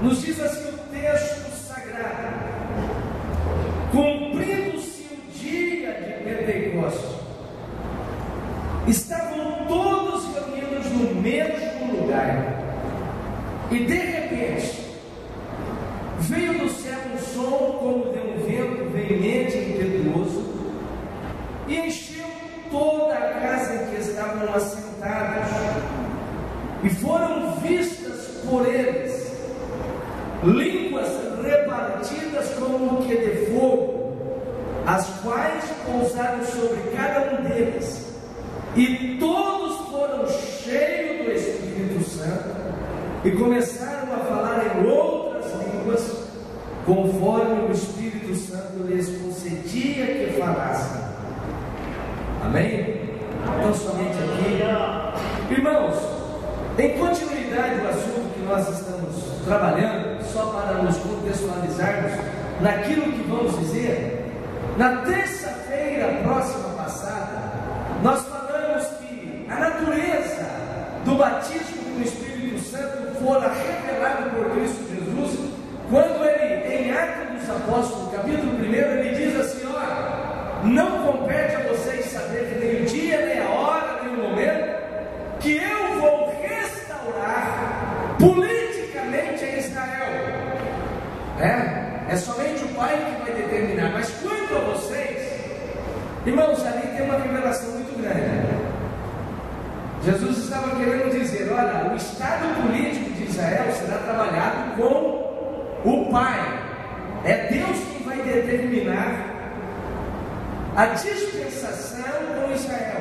nos diz assim o texto sagrado: cumprindo-se o dia de Pentecostes, estavam todos reunidos no mesmo lugar, e de repente veio do céu um som como de um vento veemente e impetuoso, e encheu toda a casa em que estavam assentados, e foram vistas por eles línguas repartidas como que de fogo, as quais pousaram sobre cada um deles, e todos foram cheios do Espírito Santo, e começaram a falar em outras línguas, conforme o Espírito Santo lhes concedia que falassem. Amém? Então, somente aqui, irmãos, em continuidade do assunto que nós estamos trabalhando, só para nos contextualizarmos naquilo que vamos dizer, na terça-feira próxima passada, nós falamos que a natureza do batismo com o Espírito Santo fora revelado por Cristo Jesus, quando ele, em Atos dos Apóstolos, capítulo 1, ele diz assim: olha, não compete a vocês saber nem o dia, nem a hora, nem o momento, que eu vou restaurar politicamente em Israel. É somente o Pai que vai determinar. Mas quanto a vocês, irmãos, ali tem uma revelação muito grande. Jesus estava querendo dizer: olha, o estado político de Israel será trabalhado com o Pai. É Deus quem vai determinar a dispensação com Israel.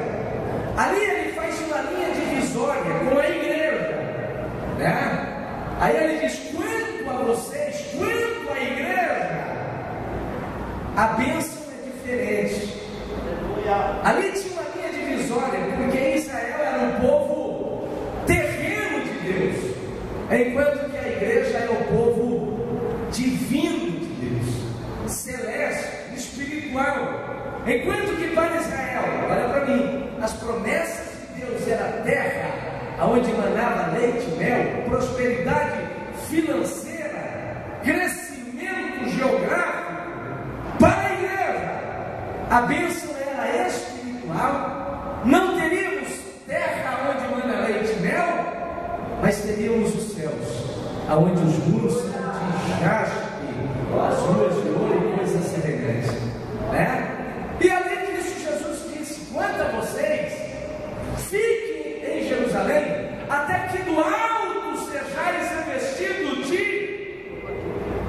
Ali ele faz uma linha divisória com a igreja, né? Aí ele diz: quanto a vocês, quanto à igreja, a bênção é diferente. Ali tinha uma linha divisória, porque Israel era um povo terreno de Deus, enquanto que a igreja é o povo divino de Deus, celeste, espiritual. Enquanto que para Israel, olha para mim, as promessas de Deus era a terra onde manava leite e mel, prosperidade financeira, crescimento geográfico. Para a igreja, a bênção era espiritual. Não teríamos terra onde manda leite e mel, mas teríamos os céus, aonde os muros são de jaspe, as ruas de ouro e coisas semelhantes, né? E além disso, Jesus disse: quanto a vocês, fiquem em Jerusalém, até que do alto sejais revestidos de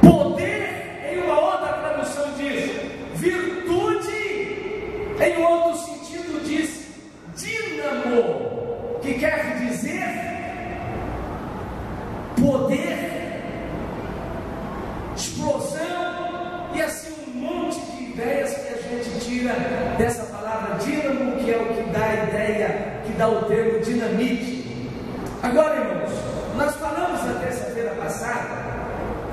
poder. Em uma outra tradução diz virtude, em outro sentido diz dínamo, que quer dizer poder, explosão, e assim um monte de ideias que a gente tira dessa palavra dínamo, que é o que dá a ideia, que dá o termo dinamite. Agora, irmãos, nós falamos na terça-feira passada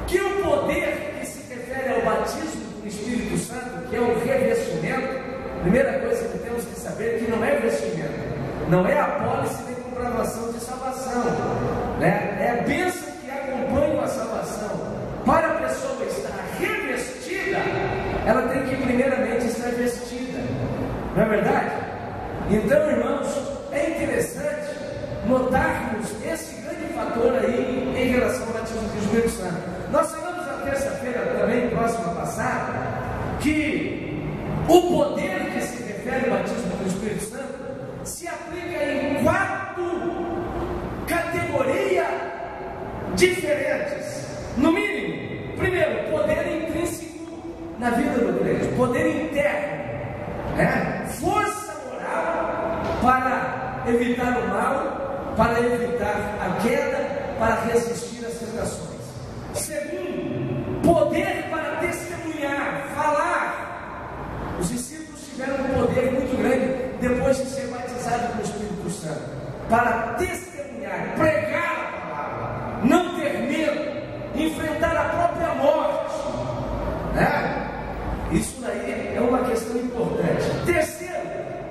que o poder que se refere ao batismo do Espírito Santo, que é o revestimento, primeira coisa que temos que saber é que não é vestimento, não é a pólice de comprovação de salvação, né? É a bênção que acompanha a salvação. Para a pessoa estar revestida, ela tem que primeiramente estar vestida, não é verdade? Então, irmãos, é interessante notarmos esse grande fator aí em relação ao batismo do Espírito Santo. Nós falamos na terça-feira também, próxima passada, que o poder que se refere ao batismo do Espírito Santo se aplica em 4 categorias diferentes. No mínimo, primeiro, poder intrínseco na vida do crente, poder interno, né? Força moral para evitar o mal, para evitar a queda, para resistir às tentações. Segundo, poder para testemunhar, falar. Os discípulos tiveram um poder muito grande depois de ser batizados pelo Espírito Santo, para testemunhar, pregar a palavra, não ter medo, enfrentar a própria morte, né? Isso daí é uma questão importante. Terceiro,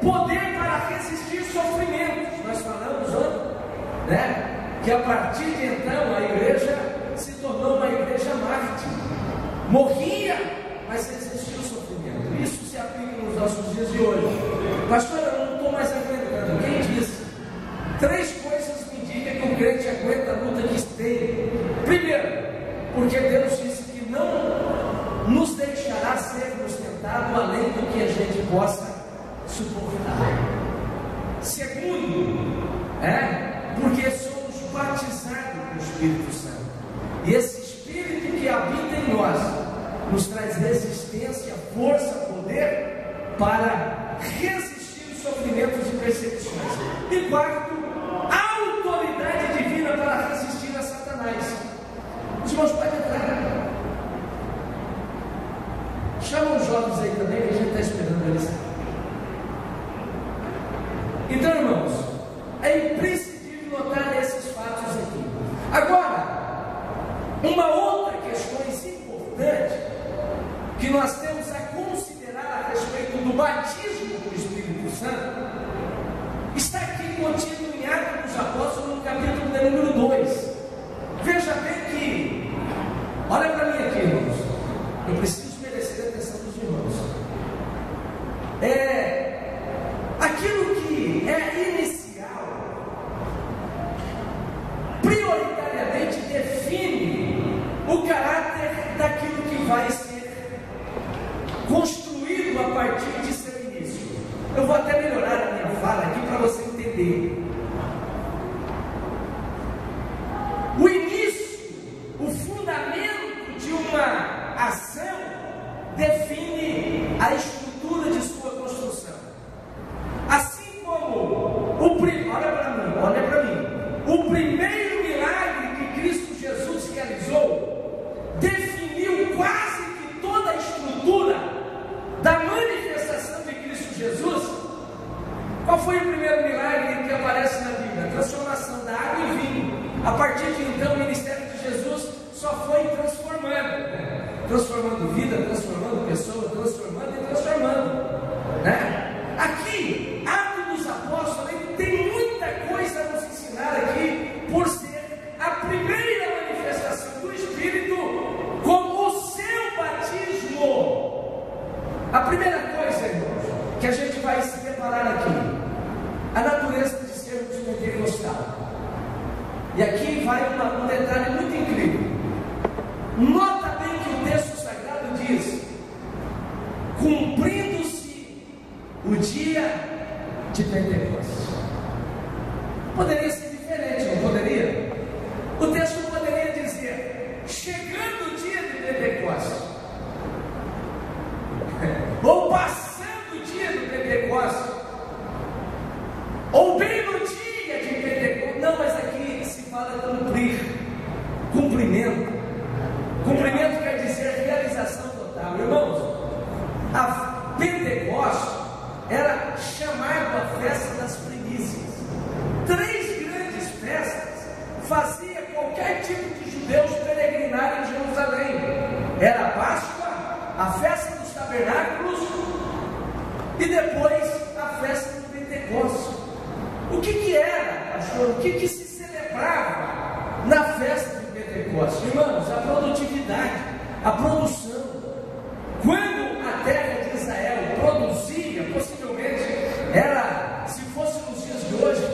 poder para resistir sofrimentos. Nós falamos ontem, né? Que a partir de então a igreja se tornou uma morria, mas resistia ao sofrimento. Isso se aplica nos nossos dias de hoje. Pastor, eu não estou mais aguentando. Quem disse? 3 coisas me indicam que o crente aguenta a luta que tem. Primeiro, porque Deus disse que não nos deixará sermos tentados além do que a gente possa suportar. Segundo, porque somos batizados com o Espírito Santo. E esse Espírito que habita em nós nos traz resistência, força, poder para resistir os sofrimentos e perseguições. E quarto, autoridade divina para resistir a Satanás. Os irmãos podem entrar. Chama os jovens aí também, que a gente está esperando eles. Então, irmãos, é imprescindível notar esses fatos aqui. Agora, uma outra questão importante que nós temos a considerar a respeito do batismo do Espírito Santo está aqui contido em Atos dos Apóstolos, no capítulo de número 2. Veja bem que, olha para mim aqui, irmãos, eu preciso merecer a atenção dos irmãos. Aquilo que é inicial, prioritariamente define o caráter daquilo que vai ser construído a partir de seu início. Eu vou até melhorar a minha fala aqui para você entender. O início, o fundamento de uma ação define a estrutura de sua construção. Assim como olha para mim, o primeiro milagre que Cristo Jesus realizou definiu quase que toda a estrutura da manifestação de Cristo Jesus. Qual foi o primeiro milagre que aparece na Bíblia? A transformação da água em vinho. A partir de então, o ministério de Jesus só foi transformando vida, transformando pessoa, transformando e transformando, Aqui, Atos dos Apóstolos, ele tem muita coisa a nos ensinar aqui, por ser a primeira manifestação do Espírito como o seu batismo. A primeira coisa, irmãos, que a gente vai se deparar aqui, a natureza de sermos pentecostal. E aqui vai um detalhe muito incrível. Nota bem que o texto sagrado diz: cumprindo-se o dia de Pentecostes. Poderia ser diferente, não poderia? O texto poderia dizer: chegando o dia de Pentecostes, ou passando o dia de Pentecostes, ou bem no dia de Pentecostes. Não, mas aqui se fala cumprir, cumprimento. Cumprimento quer dizer realização total. Irmãos, a Pentecostes era chamada a festa das primícias. 3 grandes festas fazia qualquer tipo de judeus peregrinar em Jerusalém. Era a Páscoa, a festa dos tabernáculos e depois a festa do Pentecostes. O que era, pastor? O que se celebrava na festa de Pentecostes? Irmãos, a produtividade, a produção. Quando a terra de Israel produzia, possivelmente era, se fosse nos dias de hoje,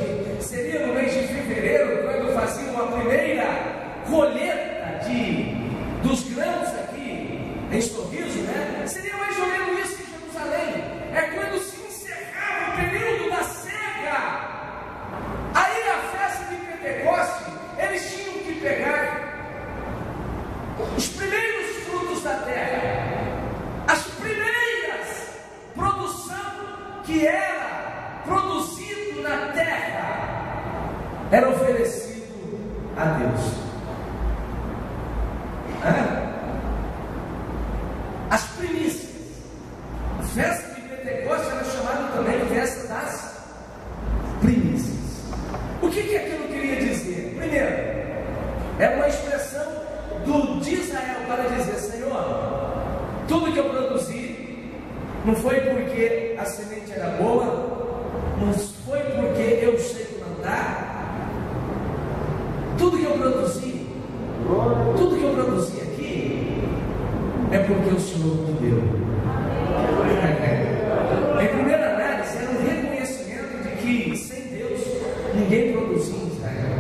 seria no mês de fevereiro, quando faziam a primeira colheita dos grãos aqui em Sorriso, seria mais ou menos isso em Jerusalém. É quando se encerrava o período da cega. Aí a festa de Pentecostes, eles tinham que pegar os primeiros frutos da terra, as primeiras produção que era produzido na terra, era oferecido a Deus. As primícias. A festa de Pentecostes era chamada também de festa das primícias. O que aquilo queria dizer? Primeiro, é uma expressão de Israel para dizer: Senhor, tudo que eu produzi não foi porque a semente era boa, não foi porque eu sei plantar. Tudo que eu produzi aqui é porque o Senhor me deu. Em primeira análise, era um reconhecimento de que sem Deus ninguém produzia em Israel.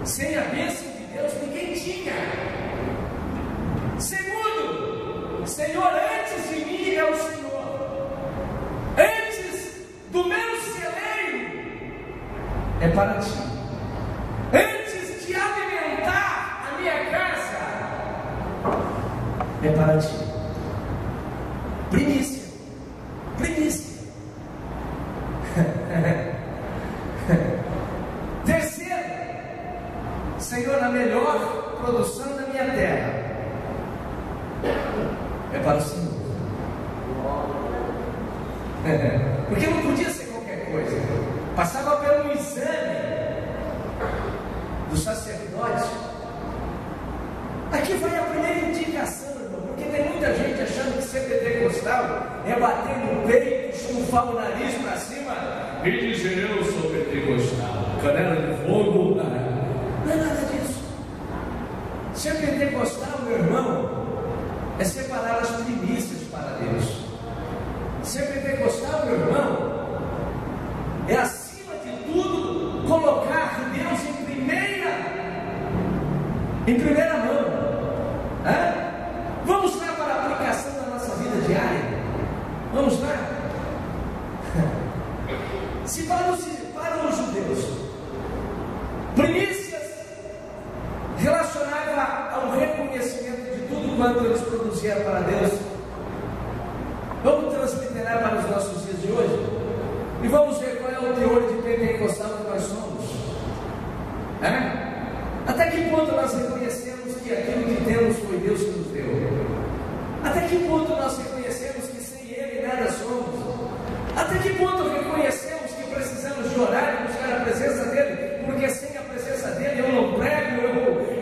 Sem a bênção de Deus ninguém tinha. Segundo, Senhor, antes de mim é o Senhor. Antes do meu celeiro é para ti. Antes de alimentar a minha casa é para ti. Primícia. Primícia. Terceiro, Senhor, a melhor produção da minha terra é para o Senhor. Porque não podia ser qualquer coisa. Passava pelo exame do sacerdote. Aqui vai a primeira indicação, irmão, porque tem muita gente achando que ser pentecostal é bater no peito, chufar o nariz para cima e dizer: eu sou pentecostal, canela de fogo. Não é nada disso. Ser pentecostal, meu irmão, é separar as primícias para Deus. Ser pentecostal, meu irmão, é acima de tudo colocar Deus em primeira mão. Vamos lá para a aplicação da nossa vida diária. Vamos lá. Se para os judeus primícias relacionava ao reconhecimento de tudo quanto eles produziam para Deus, vamos transliterar para os nossos dias de hoje e vamos ver qual é o teor de pentecostal que nós somos. Até que ponto nós reconhecemos que aquilo que temos foi Deus que nos deu? Até que ponto nós reconhecemos que sem Ele nada somos? Até que ponto reconhecemos que precisamos de orar e buscar a presença dEle? Porque sem a presença dEle eu não prego,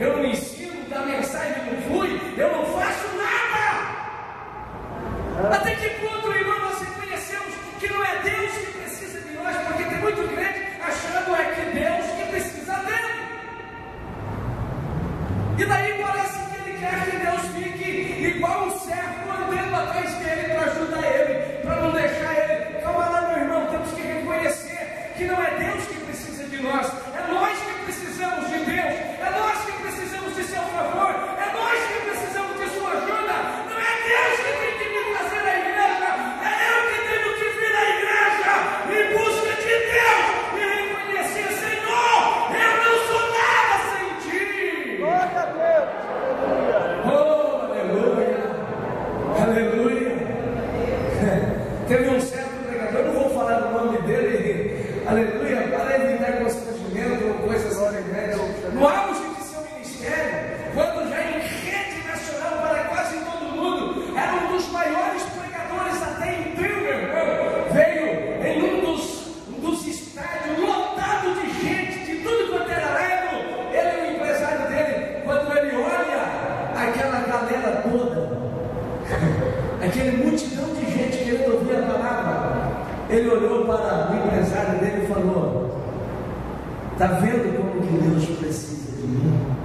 eu não ensino, a mensagem não flui, eu não faço nada. Até que ponto, irmão, nós reconhecemos que não é Deus que precisa de nós? Porque tem muito crente achando que Deus que precisa dele. E daí parece que ele quer que Deus fique igual um servo andando atrás dele para ajudar ele, para não deixar ele. Calma lá, meu irmão, temos que reconhecer que não é Deus que precisa de nós, é nós que precisamos de Deus, é nós que precisamos de seu favor, é nós que precisamos de sua ajuda. Não é Deus que tem que me trazer à igreja, é eu que tenho que vir à igreja em busca de Deus e reconhecer: Senhor, eu não sou nada sem ti. Glória a Deus. Oh, aleluia, aleluia. Teve um certo pregador, não vou falar o nome dele, aleluia, para evitar constrangimento ou coisas assim, no auge de seu ministério, quando já em rede nacional para quase todo mundo, era um dos maiores pregadores até então, meu irmão, veio em um dos estádios lotado de gente, de tudo quanto era lado. Ele é o empresário dele, quando ele olha aquela galera toda, aquele multidão de gente querendo ouvir a palavra, ele olhou para o empresário dele e falou: está vendo como que Deus precisa de mim?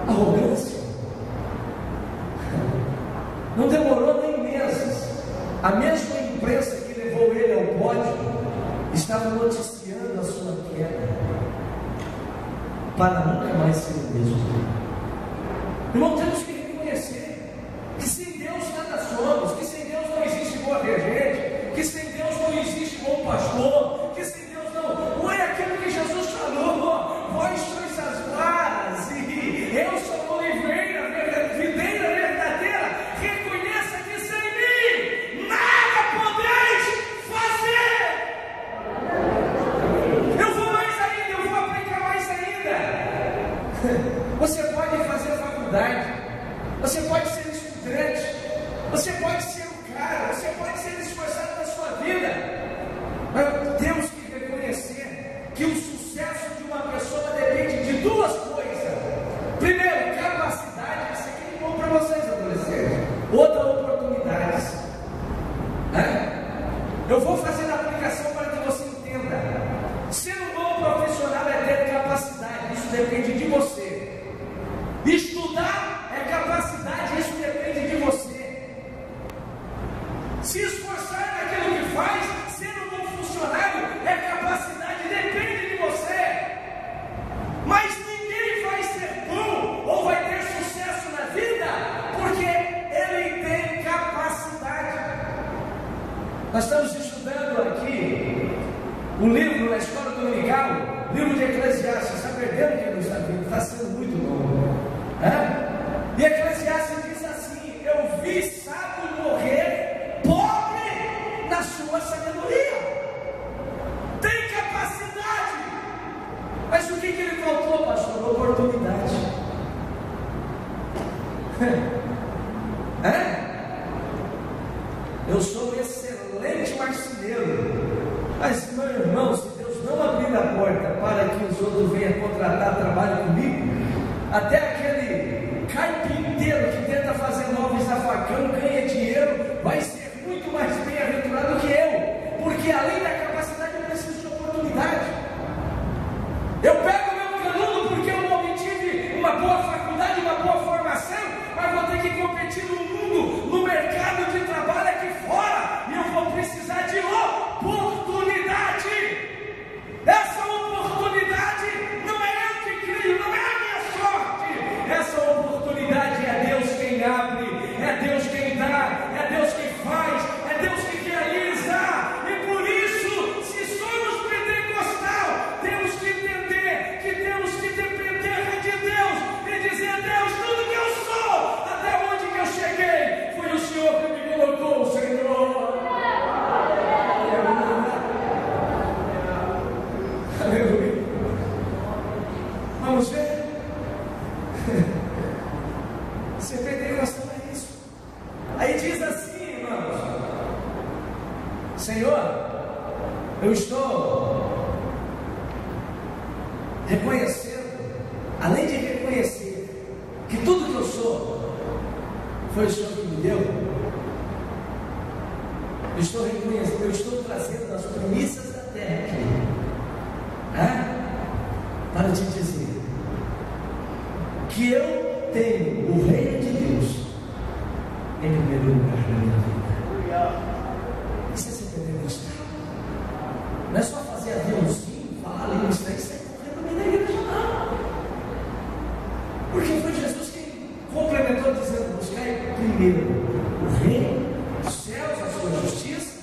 Arrogância. Não demorou nem meses, a mesma imprensa que levou ele ao pódio estava noticiando a sua queda, para nunca mais ser o mesmo. Irmão, temos que reconhecer que sem Deus nada somos, que sem Deus não existe boa regente, que sem Deus não existe bom pastor, que sem Deus não é aquilo que Jesus falou: vós sois as varas e eu sou a oliveira, videira verdadeira. Reconheça que sem mim nada podeis fazer. Eu vou mais ainda, eu vou aplicar mais ainda. Você pode fazer faculdade, você pode ser estudante, você pode ser um cara, você pode ser esforçado na sua vida, mas temos que reconhecer que o sucesso de uma pessoa depende de duas coisas. Primeiro, capacidade. Isso aqui é bom para vocês, adolescentes. Outra, oportunidades. Eu vou fazer a aplicação para que você entenda. Ser um bom profissional é ter capacidade, isso depende de você. Estudar é Eclesiastes diz assim: eu vi sábio morrer pobre na sua sabedoria. Tem capacidade, mas o que ele faltou, pastor? Oportunidade. Eu sou um excelente marceneiro, mas meu irmão, se Deus não abrir a porta para que os outros venham contratar trabalho comigo, até aquele carpinteiro que tenta fazer móveis a facão ganha dinheiro, vai ser muito mais bem-aventurado que eu, porque além da capacidade eu preciso de oportunidade. Eu pego meu canudo porque eu não obtive uma boa faculdade, uma boa formação, mas vou ter que competir no mundo, no mercado de trabalho aqui fora, e eu vou precisar de oportunidade. Essa oportunidade não é eu que crio, não é a minha sorte. Essa oportunidade é Deus quem abre, é Deus quem dá, é Deus quem faz, é Deus quem realiza. E por isso, se somos pentecostal, temos que entender que temos que depender de Deus e dizer: Deus, tudo que eu sou, até onde que eu cheguei, foi o Senhor que me colocou, Senhor. Aleluia. Vamos ver. Ser pentecostal é isso. Aí diz assim, irmãos: Senhor, eu estou reconhecendo, além de reconhecer que tudo que eu sou foi o Senhor que me deu, eu estou reconhecendo, eu estou trazendo as premissas da terra aqui, para te dizer que eu tenho o reino de Deus em primeiro lugar na minha vida. Isso é ser pentecostal. Não é só fazer aviãozinho, falar ali no estranho e sair correndo no meio da igreja, não. Porque foi Jesus quem complementou dizendo: buscai primeiro o reino dos céus, a sua justiça.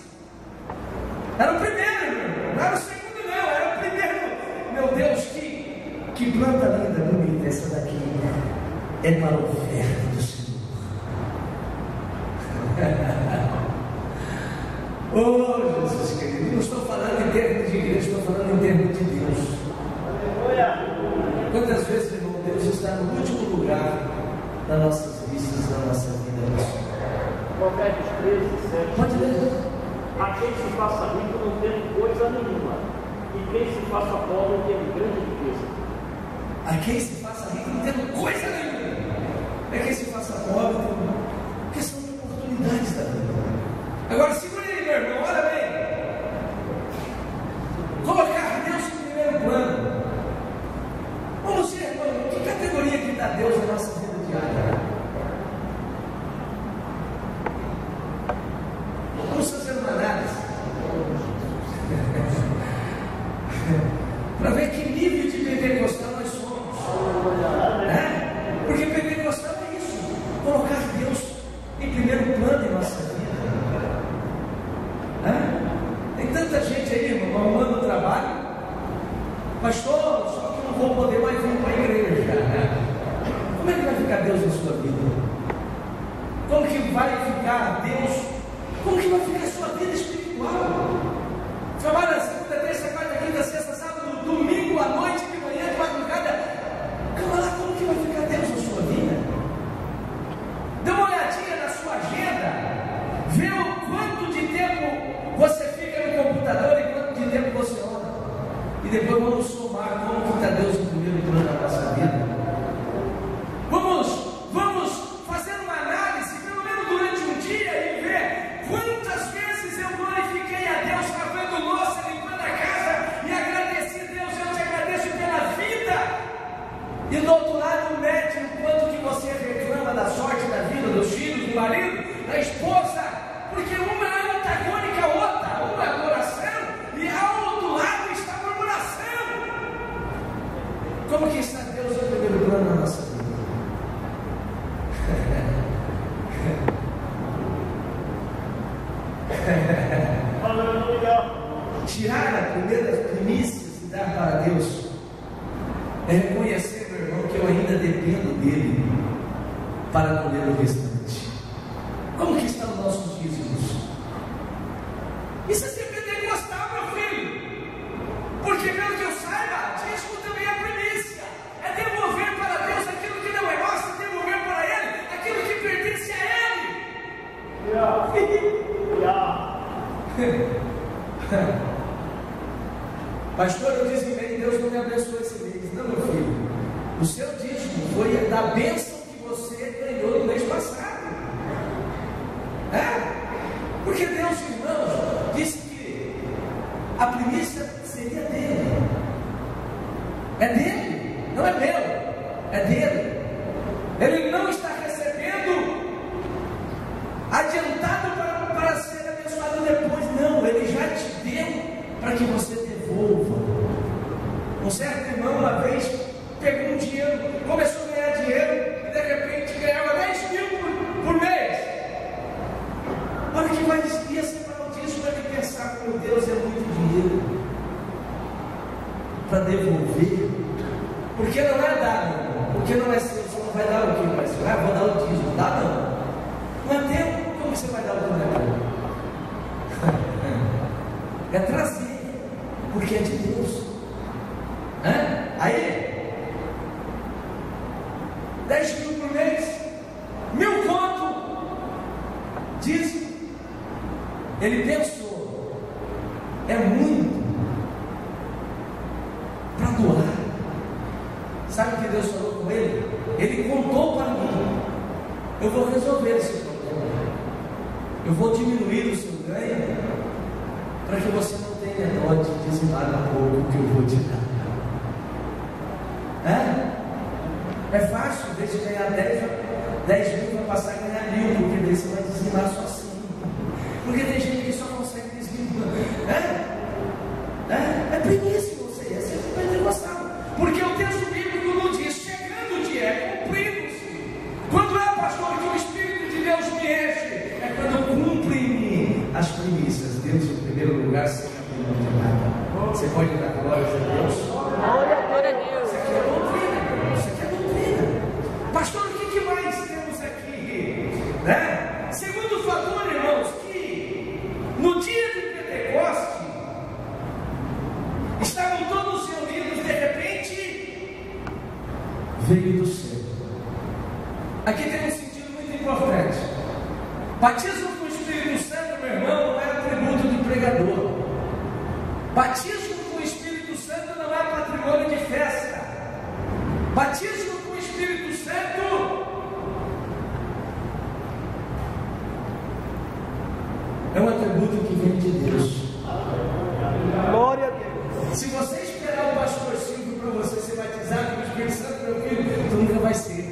Era o primeiro, irmão. Não era o segundo, não. Era o primeiro. Meu Deus, que planta linda, bonita essa daqui. É para o oferta do Senhor. Oh, Jesus querido, não estou falando em termos de igreja, estou falando em termos de Deus. Quantas vezes, irmão, Deus está no último lugar das nossas vistas, da nossa vida? Provérbios 13, 7. Pode ler. A quem se faça rico não tendo coisa nenhuma, e quem se faça pobre tendo grande riqueza. A quem se faça rico não tendo coisa nenhuma, é quem se faça pobre, porque são oportunidades da vida. Agora segura aí, meu irmão, olha bem. Colocar Deus em primeiro plano. Vamos ver, irmão, que categoria que dá Deus na nossa vida diária? Vamos fazer uma análise para ver que nível de pentecostal nós somos. Porque pentecostal é isso, colocar Deus em primeiro plano em nossa vida. Tem tanta gente aí, irmão, arrumando trabalho. Pastor, só que não vou poder mais vir para a igreja. Como é que vai ficar Deus na sua vida? Como que vai ficar Deus? Como que vai ficar a sua vida espiritual? Trabalha segunda, terça, quarta, quinta, sexta, sábado, domingo, à noite, de manhã, de madrugada. Calma lá, como que vai ficar Deus na sua vida? Dê uma olhadinha na sua agenda, vê o quanto de tempo você fica no computador e quanto de tempo você ora. E depois vamos somar como que está Deus no primeiro plano da nossa vida. Vamos fazer uma análise, pelo menos durante um dia, e ver quantas vezes eu glorifiquei a Deus lavando louça, limpando a casa, e agradeci a Deus. Eu te agradeço pela vida. E do outro lado, mede o quanto que você reclama da sorte da vida, dos filhos, do marido, da esposa, porque uma é antagônica à outra, uma é adoração e ao outro lado está a murmuração. Como que está Deus em primeiro plano na nossa vida? Tirar a primeira primícias e dar para Deus é reconhecer, meu irmão, que eu ainda dependo dele para ler o restante. Como que estão os nossos dízimos? Isso é ser pentecostal, meu filho. Porque, pelo que eu saiba, dízimo também é primícia. É devolver para Deus aquilo que não é nosso, é devolver para Ele aquilo que pertence a Ele. Pastor, eu dizimei, Deus não me abençoou esse mês. Não, meu filho. O seu dízimo foi da bênção que você ganhou no mês passado. Porque Deus, irmãos, disse que a primícia seria dele. É dele, não é meu, é dele. Ele não está recebendo adiantado para ser abençoado depois, não. Ele já te deu para que você devolva. Um certo irmão, uma vez, pegou um dinheiro, começou a ganhar dinheiro, e de repente ganhava 10 mil por mês. Olha que ia separar o dízimo, ele pensar, meu Deus, é muito dinheiro para devolver, porque não é dar, porque não é seu, você não vai dar o que? Mas vou dar o dízimo, dá não é teu, como você vai dar o que não é teu? É trazer, porque é de Deus. Aí 10 mil por mês, 1.000 conto, dízimo. Ele pensou, é muito para doar. Sabe o que Deus falou com ele? Ele contou para mim: eu vou resolver esse problema, eu vou diminuir o seu ganho, para que você não tenha dó de dizimar um pouco que eu vou te dar. É fácil, em vez de ganhar 10 mil, vai passar a ganhar 1.000, porque daí você vai dizimar só assim. Porque tem gente que só consegue dizimar. É primícia você, é sempre pentecostal. Porque o texto bíblico não diz, chegando o dia, é cumprindo-se. Quando é, pastor, que o Espírito de Deus me enche? É quando cumpre-me as primícias. Deus, em primeiro lugar, seja glorificado. Você pode dar glória a Deus? Glória a Deus. Isso aqui é doutrina, isso aqui é doutrina. Pastor, o que mais temos aqui? Segundo fator, irmãos, que no dia de Pentecoste estavam todos reunidos, de repente veio do céu. Aqui tem um sentido muito importante. Batismo com o Espírito Santo, meu irmão, não é atributo de pregador. Batismo com o Espírito Santo não é patrimônio de festa. Batismo com o Espírito Santo é um atributo que vem de Deus. Glória a Deus. Se você esperar o pastor Silvio para você ser batizado com o Espírito Santo, meu filho, tu nunca vai ser.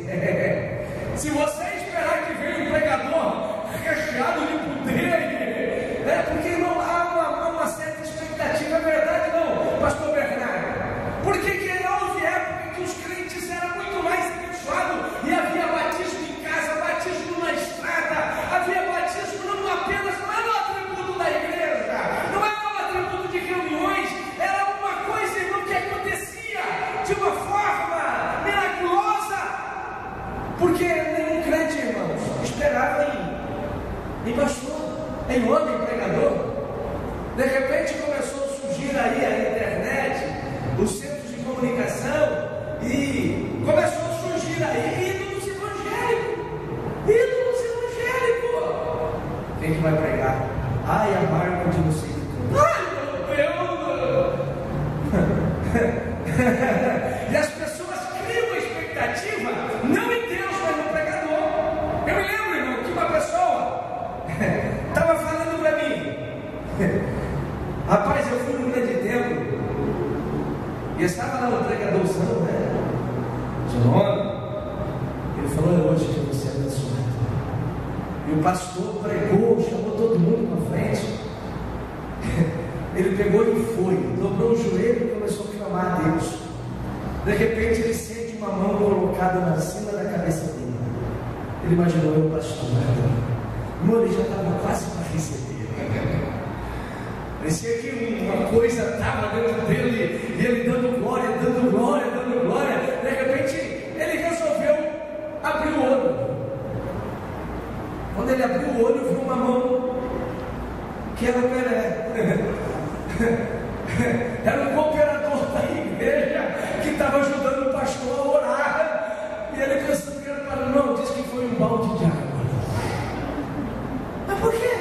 Se você esperar que venha um pregador recheado de poder, porque não há uma certa expectativa, é verdade não, pastor Bernardo? Porque houve época que os crentes eram muito mais abençoados e havia batismo em casa, batismo na estrada, havia batismo não apenas, não era um atributo da igreja, não era um atributo de reuniões, era uma coisa, irmão, que acontecia de uma forma miraculosa, porque nenhum crente, irmãos, esperava em pastor, em homem pregador. De repente começou a surgir aí a internet, os centros de comunicação, e começou a surgir aí ídolos evangélicos. Quem que vai pregar? Ai, a marca de não sei o que. Ai, meu Deus! E as pessoas criam uma expectativa, não em Deus, mas no pregador. Eu me lembro, irmão, que uma pessoa estava falando para mim: rapaz, eu fui num grande templo e estava lá no pregadorzão, seu nome. Ele falou: é hoje que você é abençoado. E o pastor pregou, chamou todo mundo para frente. Ele pegou e foi, dobrou o joelho e começou a clamar a Deus. De repente ele sente uma mão colocada na cima da cabeça dele. Ele imaginou o pastor. Irmão, ele já estava quase para receber. Parecia que uma coisa estava dentro dele, e ele dando glória, dando glória, dando glória. De repente ele resolveu abrir o olho. Quando ele abriu o olho, viu uma mão que era o Pelé. Era um cooperador da igreja que estava ajudando o pastor a orar. E ele pensando que era para não, disse que foi um balde de água. Mas por quê?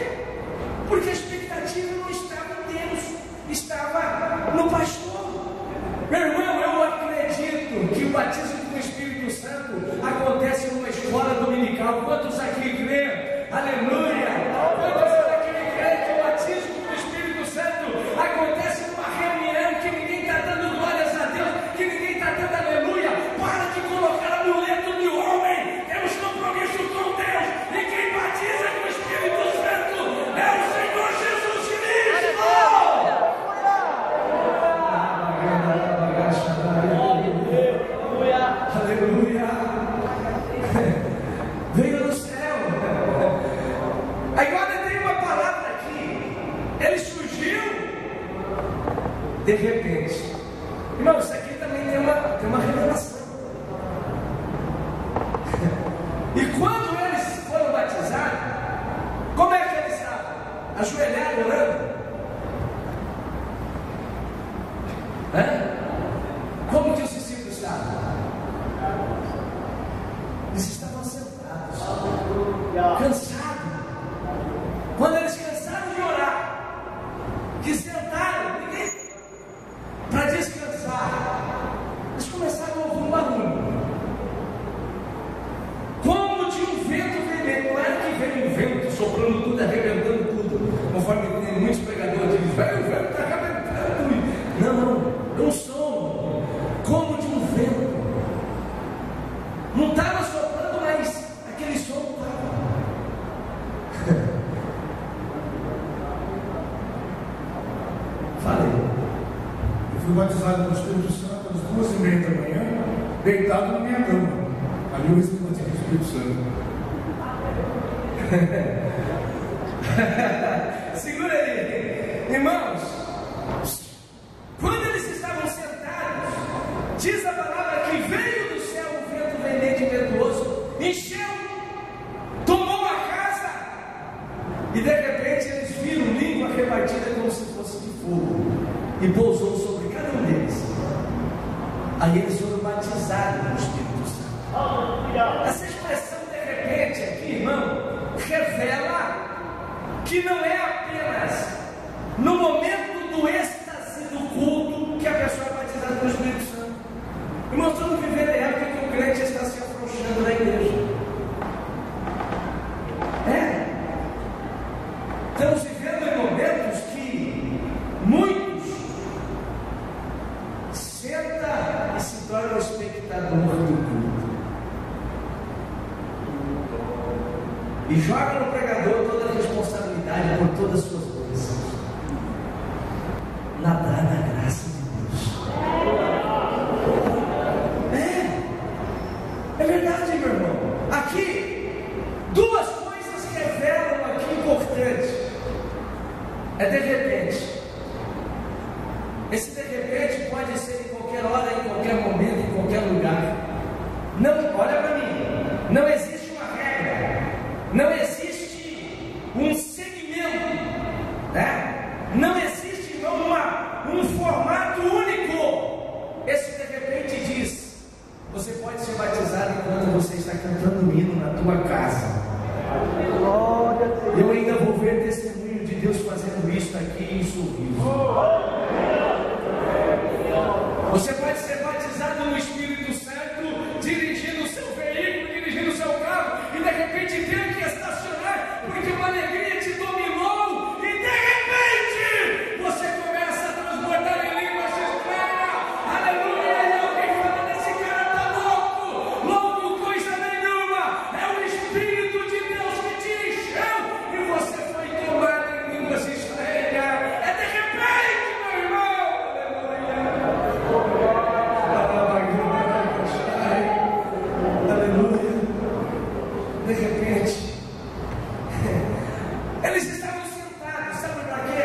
Porque a expectativa não estava em Deus, estava no pastor. Meu irmão, eu acredito que o batismo com o Espírito Santo acontece numa escola dominical. Quantos aqui creem? Aleluia! Quantos aqui creem que o batismo com o Espírito Santo acontece numa reunião que ninguém está dando glórias a Deus, que ninguém está dando aleluia? Para de colocar amuleto de homem. Temos compromisso com Deus, e quem batiza com o Espírito Santo é o Senhor Jesus Cristo. Aleluia. Veio do céu. Agora tem uma palavra aqui. Ele surgiu de repente. Irmão, isso aqui também tem uma revelação. E quando eles foram batizados, como é que eles estavam? Ajoelhados, orando? Como que os discípulos estavam? Eles estavam sentados, cansados. Quando eles cansaram de orar, que sentaram, para descansar, eles começaram a ouvir um barulho, como de um vento vermelho. Não era que veio um vento soprando tudo, arrebentando tudo, conforme tem muitos pregadores dizem, o vento está arrebentando. Não, é um som, como de um vento. Não estava soprando, mas aquele som estava. Falei. Eu fui batizado no Espírito Santo às 2h30 da manhã, deitado na minha cama. Ali eu recebi o batismo do Espírito Santo. Segura aí, irmãos. Quando eles estavam sentados, diz a palavra que veio do céu um vento veemente e impetuoso, encheu, tomou a casa, e de repente eles viram língua repartida como se fosse de fogo, e pousou sobre cada um deles. Aí eles foram batizados no Espírito Santo. Essa expressão de repente aqui, irmão, revela que não é apenas no momento do êxtase do culto que a pessoa é batizada no Espírito Santo. Irmãos, estamos vivendo a época que o crente está se afrouxando da igreja. Estamos vivendo em momentos que muitos sentam e se tornam espectador do culto e jogam no pregador toda a responsabilidade por todas as suas bênçãos. Nadar na graça de Deus. É verdade, meu irmão. Aqui, duas coisas revelam aqui importantes. É de repente. Esse de repente pode ser em qualquer hora, em qualquer momento, em qualquer lugar. Não, olha para mim. Não existe uma regra. Não existe um segmento. Não existe, irmão, um formato único. Esse de repente diz: você pode ser batizado enquanto você está cantando um hino na tua casa. Eu ainda vou ver testemunho de Deus fazendo isso aqui em Sorriso. Você pode ser batizado no Espírito Santo, dirigindo o seu veículo, dirigindo o seu carro, e de repente ter que estacionar, porque uma alegria te dominou, e de repente você começa a transbordar em línguas estranhas. Aleluia! E alguém fala: desse cara está louco, louco coisa nenhuma, é o Espírito de Deus que te encheu, e você foi tomado em línguas estranhas. É de repente, meu irmão. Aleluia. De repente, eles estavam sentados, sabe para quê?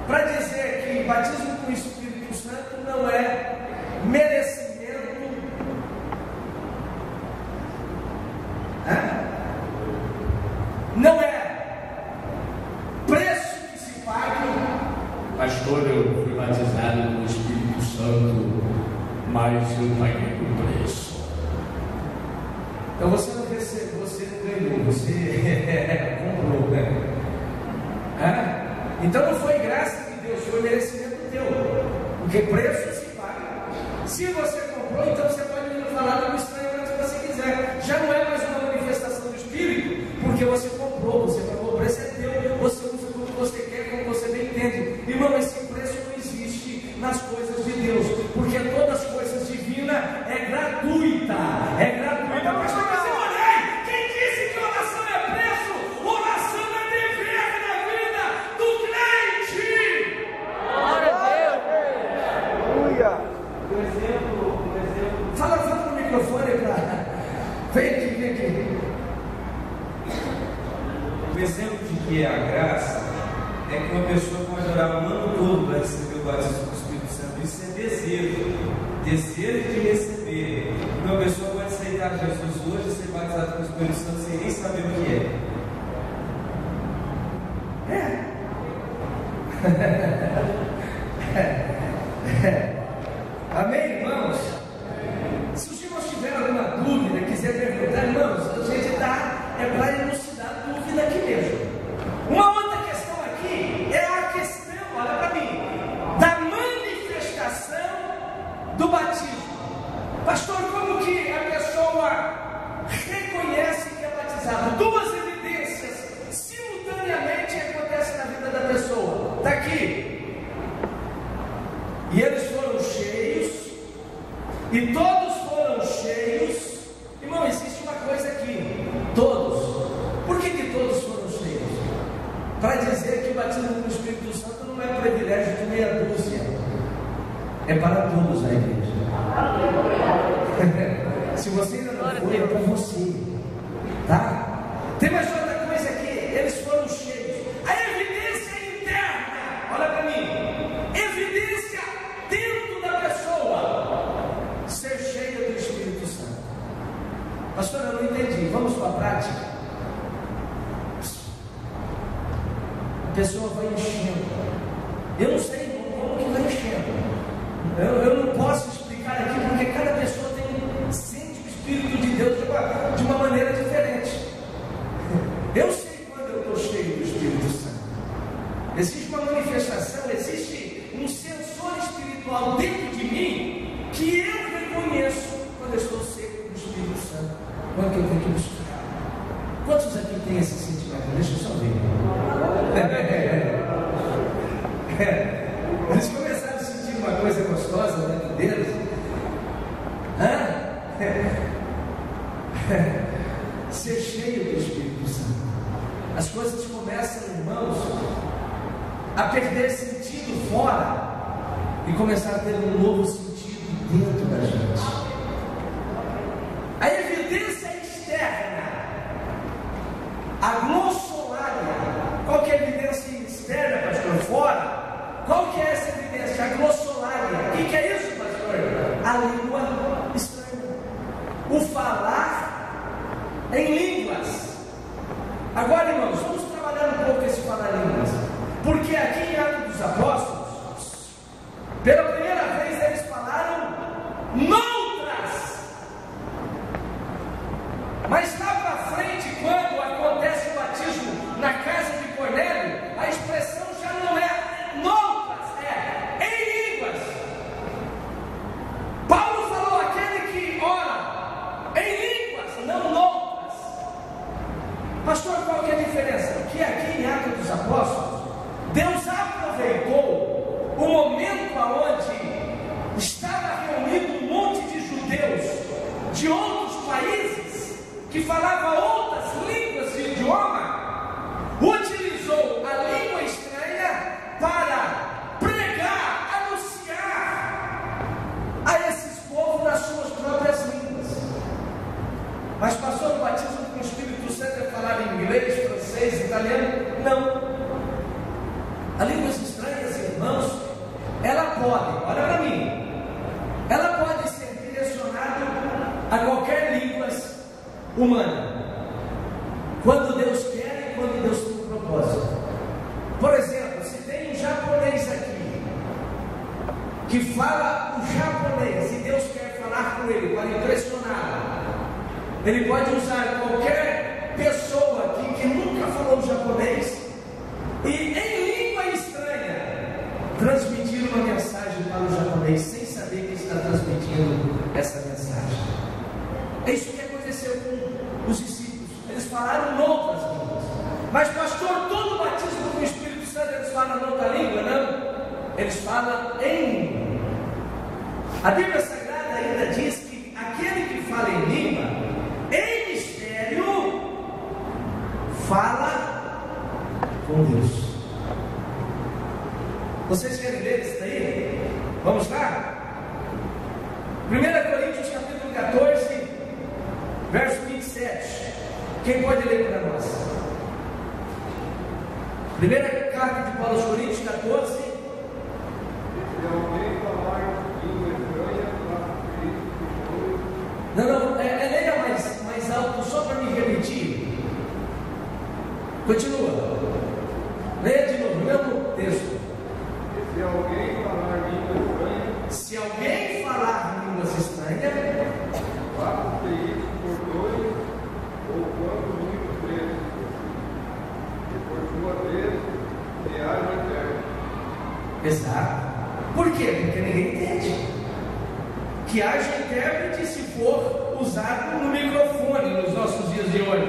Para dizer que batismo com o Espírito Santo não é merecimento, eu paguei o preço. Então você não recebeu, você não ganhou, você comprou, né? Então não foi graça de Deus, foi merecimento teu, porque preço se paga. Se você comprou, então você pode me falar do estranho se você quiser. Já não é mais uma manifestação do Espírito, porque você comprou, você pagou, o preço é teu, você usa como você quer, como você bem entende. Irmão, esse preço não existe nas coisas de Deus, porque todas as coisas divinas é gratuita, pastor, mas eu olhei, quem disse que oração é preço? Oração é dever na vida do crente. Glória a Deus. Aleluia. Um exemplo. Fala no microfone para. Vem aqui. O exemplo de que é a graça é que uma pessoa pode orar o ano todo para receber o batismo do Espírito Santo. Isso é desejo de receber. Uma pessoa pode aceitar Jesus hoje e ser batizado com o Espírito Santo sem nem saber o que é. Amém, irmãos? Se os irmãos tiverem alguma dúvida, quiser perguntar, irmãos, a gente é para elucidar a dúvida aqui mesmo. Uma outra questão aqui é a questão, olha para mim, da manifestação do batismo. Pastor, como que a pessoa reconhece que é batizado? Duas evidências simultaneamente acontecem na vida da pessoa. Está aqui. E eles foram cheios, e todos foram cheios. Irmão, existe uma coisa aqui: todos. Por que todos foram cheios? Para dizer que o batismo com o Espírito Santo não é privilégio de meia dúzia, é para todos na igreja. Se você ainda não foi, é para você, tá? Tem mais outra coisa aqui: eles foram cheios. A evidência interna, olha para mim, evidência dentro da pessoa, ser cheia do Espírito Santo. Pastor, eu não entendi. Vamos para a prática. A pessoa vai enchendo. Eu não sei como que vai enchendo. Eu não posso explicar aqui, porque cada pessoa sente o Espírito de Deus de uma maneira diferente. Eu sei quando eu estou cheio do Espírito Santo. Existe uma manifestação, existe um sensor espiritual dentro de mim que eu reconheço quando eu estou seco do Espírito Santo, quando eu tenho que buscar. Quantos aqui têm esse sentimento? Deixa eu só ver. Eles começaram a sentir uma coisa gostosa dentro deles. Ser cheio do Espírito Santo. As coisas começam, irmãos, a perder sentido fora e começar a ter um novo sentido dentro da gente. A evidência externa, a glossolalia. Qual que é a evidência externa, pastor? Fora. Qual que é essa evidência? A glossolalia. O que é isso, pastor? A língua estranha. O falar em línguas. Agora, irmãos, vamos trabalhar um pouco esse falar em línguas. Porque aqui em Atos dos Apóstolos, pela primeira vez eles falaram noutras. Mas lá para frente, quando acontece o batismo na casa de Cornélio, a expressão já não é noutras, é em línguas. Paulo falou: aquele que ora em línguas, não noutras. Pastor, qual que é a diferença? Que aqui em Atos dos Apóstolos, Deus aproveitou o momento onde estava reunido um monte de judeus de outros países que falavam outras línguas de idioma, utilizou a língua estranha para pregar, anunciar a esses povos nas suas próprias línguas. Mas passou no batismo com o Espírito Santo a falar em inglês, francês, italiano? Não. As línguas estranhas, irmãos, ela pode, olha para mim, ela pode ser direcionada a qualquer língua humana, quando Deus quer e quando Deus tem um propósito. Por exemplo, se tem um japonês aqui que fala o japonês e Deus quer falar falar com ele, para impressioná-lo. Ele pode usar qualquer pessoa aqui que nunca falou japonês e em língua estranha transmitir uma mensagem para o japonês sem saber que está transmitindo essa mensagem. É isso que aconteceu com os discípulos. Eles falaram noutras línguas. Mas pastor, todo batismo com o Espírito Santo eles falam noutra língua? Não. Eles falam em língua. A Bíblia Sagrada ainda diz que aquele que fala em língua, em mistério, fala com Deus. Vocês querem ler isso daí? Vamos lá? 1 Coríntios capítulo 14, verso 27. Quem pode ler para nós? Primeira carta de Paulo aos Coríntios 14. Se alguém falar língua estranha, Não, leia mais alto só para me repetir. Continua. Leia de novo, mesmo texto. se alguém falar língua estranha, Se alguém falar línguas estranhas, faça isso por dois ou quanto muito três, e por sua vez se haja eterno. exato. Por quê? Porque ninguém entende. Que haja intérprete se for usado no microfone nos nossos dias de hoje.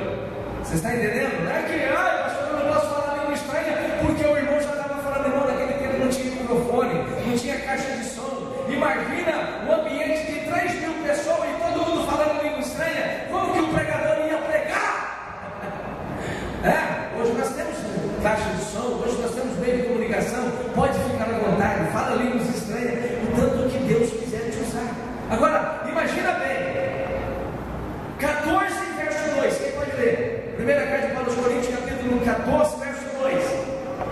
Você está entendendo? Não é que, pastor, eu não posso falar língua estranha porque o irmão já estava falando, irmão, naquele tempo não tinha microfone, não tinha caixa de som. Imagina um ambiente de 3.000 pessoas e todo mundo falando língua estranha. Como que o pregador ia pregar? Hoje nós temos caixa de som, hoje nós temos meio de comunicação. Pode ficar à vontade, fala línguas estranhas, o tanto que Deus quiser te usar. Agora, imagina bem, 14, verso 2, quem pode ler? Primeira carta de Paulo aos Coríntios, capítulo 14, verso 2.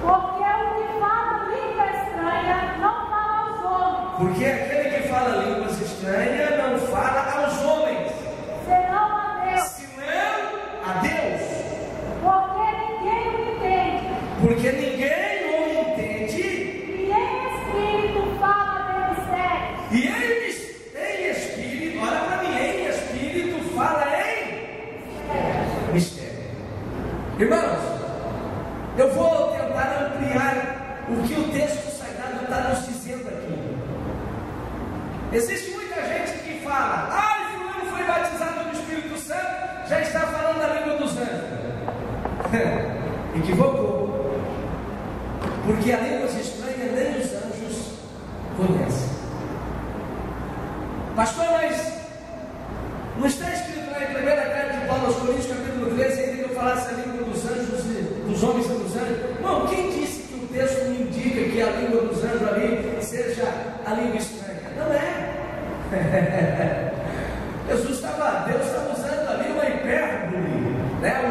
Porque o que fala língua estranha não fala aos homens, Porque aquele que fala línguas estranhas não fala aos homens, senão a Deus. senão a Deus. Porque ninguém o entende. Porque ninguém o entende, E em espírito fala de mistérios. e em espírito, olha para mim, em espírito fala em mistério. Irmãos, eu vou tentar ampliar o que o texto sagrado está nos dizendo aqui. Existe muita gente que fala, fulano foi batizado no Espírito Santo, já está falando a língua dos anjos. Equivocou. Porque a língua estranha nem os anjos conhecem. Pastor, mas não está escrito lá em 1 carta de Paulo aos Coríntios, capítulo 13, ainda que eu falasse a língua dos anjos, dos homens e dos anjos? Não, quem disse que o texto me indica que a língua dos anjos ali seja a língua estranha? Não é. Deus estava usando ali uma hipérbole,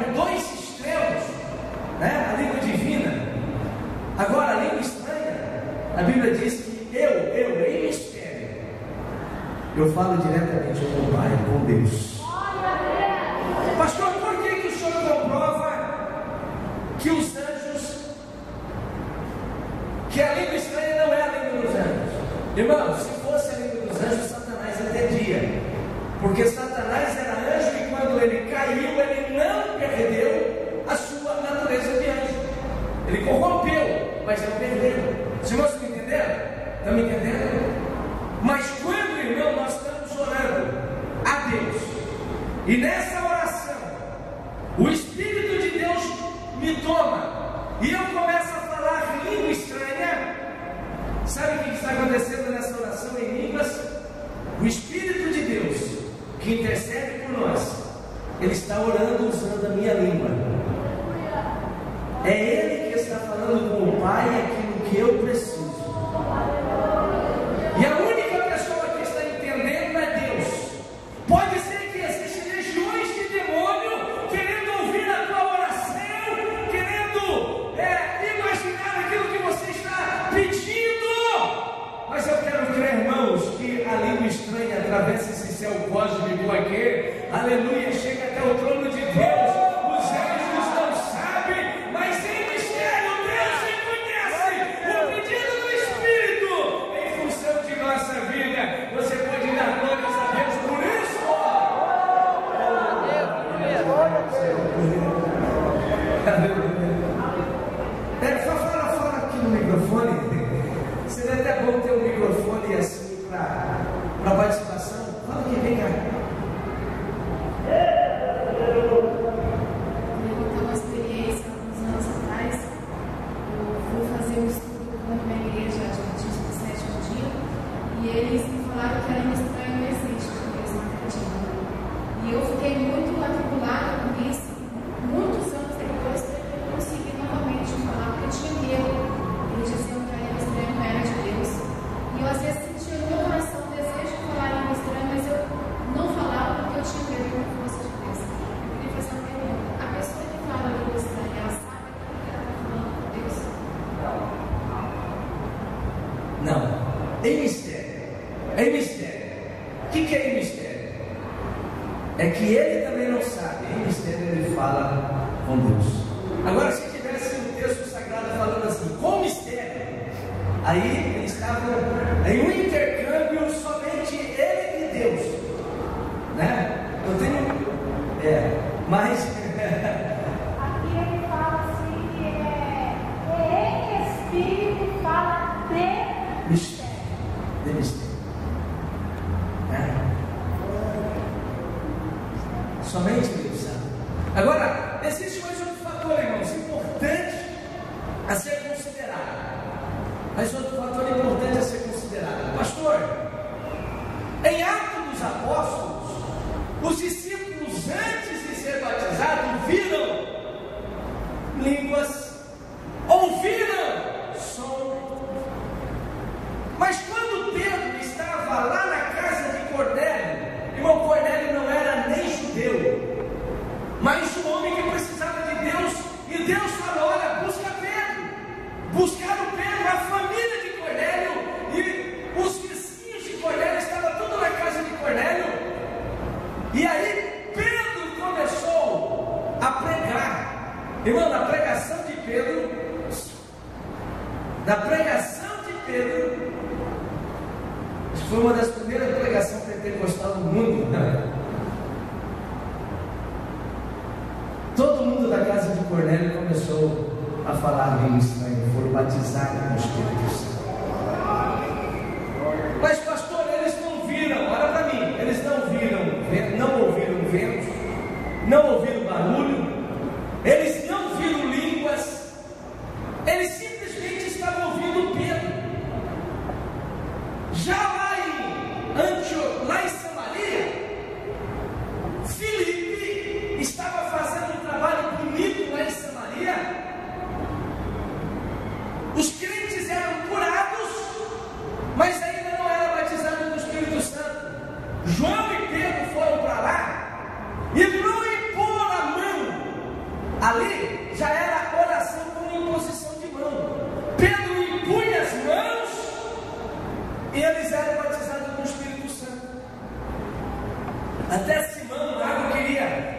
os dois extremos, a língua divina. Agora, a língua estranha, a Bíblia diz que eu, em mistério, eu falo diretamente com o Pai, com Deus. Pastor, por que o senhor comprova que os anjos, que a língua estranha não é a língua dos anjos? Irmão, se fosse a língua dos anjos, Satanás entendia. Porque Satanás era anjo e quando ele caiu, ele não perdeu a sua natureza de anjo. Ele corrompeu, mas não perdeu. Os irmãos estão entendendo? Estão me entendendo? Mas quando, irmão, nós estamos orando a Deus, e nessa oração, o Espírito de Deus me toma, e eu começo a falar língua estranha, sabe o que está acontecendo nessa oração em línguas? O Espírito de Deus, que intercede por nós, ele está orando usando a minha língua. É Ele que está falando com o Pai aquilo que eu preciso. E a única pessoa que está entendendo é Deus. Pode ser que existem legiões de demônio querendo ouvir a tua oração, querendo imaginar aquilo que você está pedindo. Mas eu quero crer, irmãos, que a língua estranha atravessa esse céu cósmico aqui. Aleluia, chega até o trono de Deus. Os anjos não sabem, mas em mistério Deus reconhece o pedido Fala aqui no microfone. Seria até bom ter um microfone assim para participação. Fala aqui, vem cá. Eu vou contar uma experiência alguns anos atrás. Eu fui fazer um estudo com uma igreja adventista do sétimo dia e eles me falaram que era estranho não existe, porque eles não acreditam. E eu fiquei muito atribulada com isso. Muitos anos depois eu consegui novamente falar porque eu tinha medo. Eles diziam que a língua estranha não era de Deus. E eu às vezes sentia no meu coração o desejo de falar língua estranha, mas eu não falava porque eu tinha medo que fosse de Deus. Eu queria fazer uma pergunta. A pessoa que fala língua estranha, ela sabe o que ela está falando com Deus? Não. Em mistério. Em mistério. O que é em mistério? É que ele também não sabe. Em mistério ele fala com Deus. Agora, se tivesse um texto sagrado falando assim, com mistério, aí eles estavam em um intercâmbio somente ele e Deus, né? Eu tenho, mas Aqui ele fala assim que em espírito fala de mistério, de mistério, né? Somente Deus sabe. Agora, existe mais um fator, irmãos, importante a ser considerado. Mas outro fator importante a ser considerado. Pastor, em Atos dos Apóstolos, os discípulos, antes de ser batizados, viram línguas, ouviram som. Mas quando Pedro estava lá na casa de Cornélio, irmão, Cornélio não era nem judeu, mas um homem que precisava de Deus, e Deus falou: olha, busca Pedro. Buscaram Pedro, a família de Cornélio, e os vizinhos de Cornélio, estavam tudo na casa de Cornélio. E aí Pedro começou a pregar. Irmão, na pregação de Pedro, foi uma das primeiras pregações pentecostais do mundo, né? Todo mundo da casa de Cornélio começou a falar língua estranha, foram batizados com o Espírito Santo. Mas pastor, eles não viram, olha para mim, eles não ouviram vento, não ouviram barulho, eles não viram línguas, eles simplesmente estavam ouvindo Pedro. Já lá em Samaria, Filipe estava fazendo um trabalho bonito lá em Samaria. Os crentes eram curados, mas ainda não eram batizados no Espírito Santo. João e Pedro foram para lá, e não impor a mão. Ali já era oração com imposição de mão. Pedro impunha as mãos e eles eram batizados no Espírito Santo. Até Simão, lá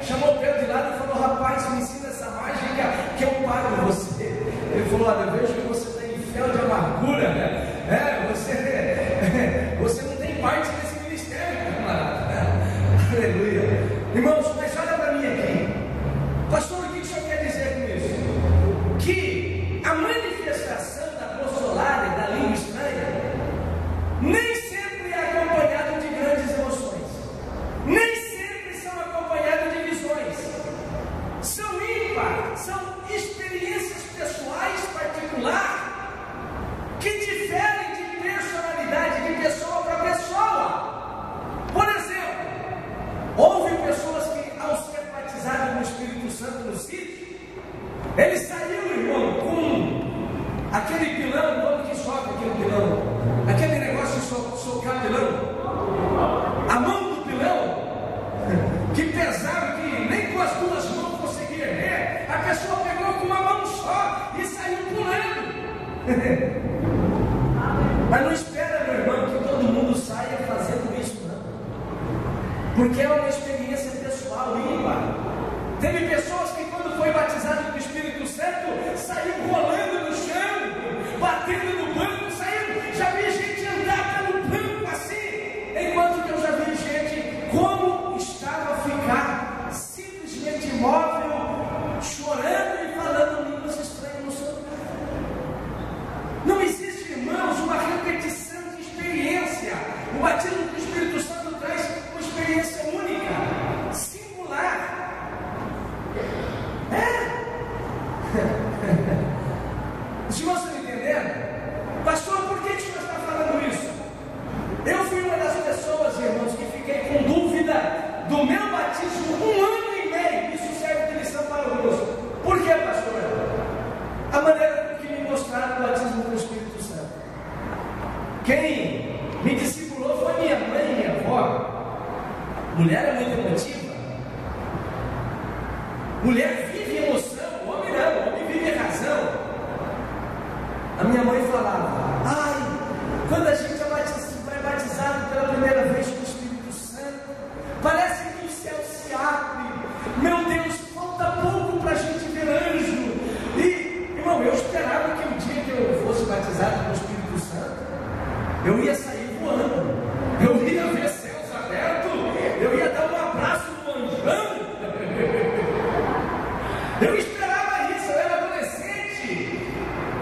chamou Pedro de lado e falou: rapaz, me ensina essa mágica que eu pago você. Ele falou: olha, eu vejo que você está em fel de amargura, né? Você não tem parte nesse ministério, camarada. Aleluia. Irmãos, mas olha para mim aqui. Pastor, o que o senhor quer dizer com isso? Que a manifestação da apostolada e da língua estranha nem sempre é acompanhada de grandes emoções, nem sempre são acompanhadas de visões. São ímpar, são experiências pessoais particulares que diferem de personalidade, de pessoa para pessoa. Por exemplo, houve pessoas que, ao ser batizadas no Espírito Santo no sítio, ele saiu, irmão, com aquele pilão, quando que soca aquele pilão? Aquele negócio de socar pilão, a mão do pilão, que pesava, que nem com as duas mãos conseguia erguer, a pessoa pegou com uma mão só e saiu pulando. Mas não espera, meu irmão, que todo mundo saia fazendo isso, não, porque é uma experiência pessoal ímpar. Teve pessoas que, quando foi batizado no Espírito Santo, saiu rolando no chão, batendo no banco, saiu. Já vi gente andar pelo banco assim, enquanto que eu já vi gente como estava a ficar simplesmente imóvel, chorando e falando Os irmãos estão entendendo? Pastor, por que o senhor está falando isso? Eu fui uma das pessoas, irmãos, que fiquei com dúvida do meu batismo 1 ano e meio. Isso serve de lição para alguns. Por que, pastor? A maneira que me mostraram o batismo do Espírito Santo. Quem me discipulou foi minha mãe e minha avó. Mulher é muito emotiva. Mulher vive emoção, homem não, homem vive razão. A minha mãe falava: ai, quando a gente vai batizado pela primeira vez com o Espírito Santo, parece que o céu se abre. Meu Deus, falta pouco para a gente ver anjo. E, irmão, eu esperava que o dia que eu fosse batizado com o Espírito Santo, eu ia sair voando, eu ia ver céus abertos, eu ia dar um abraço no anjão. Eu esperava isso, eu era adolescente,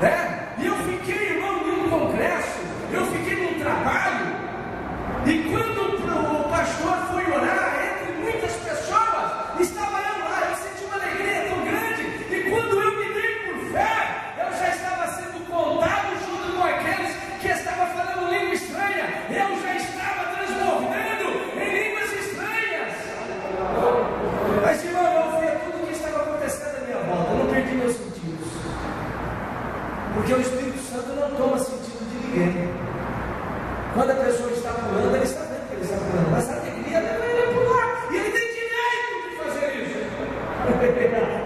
né? E eu fiquei, irmão, num congresso, eu fiquei num trabalho, e quando o pastor foi orar, entre muitas pessoas, estava eu lá, eu senti uma alegria tão grande, e quando eu me dei por fé, eu já estava sendo contado junto com aqueles que estavam falando língua estranha, eu já estava transbordando em línguas estranhas. Mas, irmão, eu via tudo o que estava acontecendo à minha volta, eu não perdi meus sentidos, porque o Espírito Santo não toma sentido de ninguém. Quando a pessoa está pulando, ele está vendo que ele está pulando, mas a alegria leva ele a pular, e ele tem direito de fazer isso.